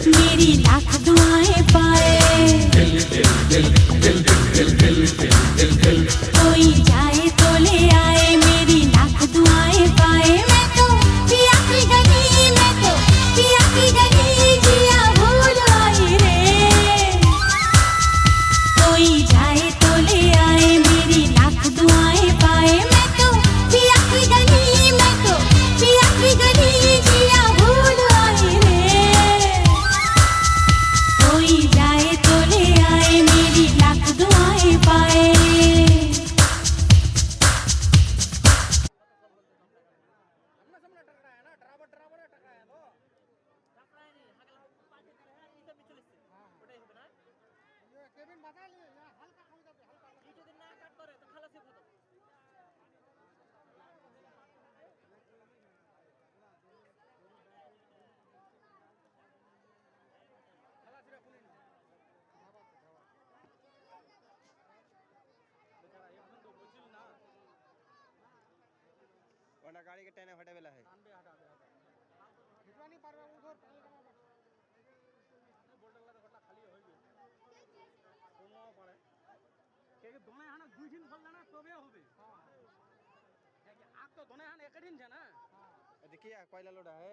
मेरी लाख दुआएं पाए कोई जाए तो ले आए मेरी लाख दुआएं पाए मैं तो पिया की गली मैं तो पिया की गली जिया भूल आई रे कोई जाए तो ले आए मेरी लाख दुआएं पाए मैं तो पिया की गली मैं तो पिया की गली जिया भूल आई रे कोई जाए तो ले आए मेरी लाख दुआएं पाए ওটা গাড়িকে টেনে ফাটে বেলা হয় दोने हाना 2 दिन फल ना तबे होबे हां आग तो दोने हाना एक दिन छे ना देखिए कोयला लोड़ा है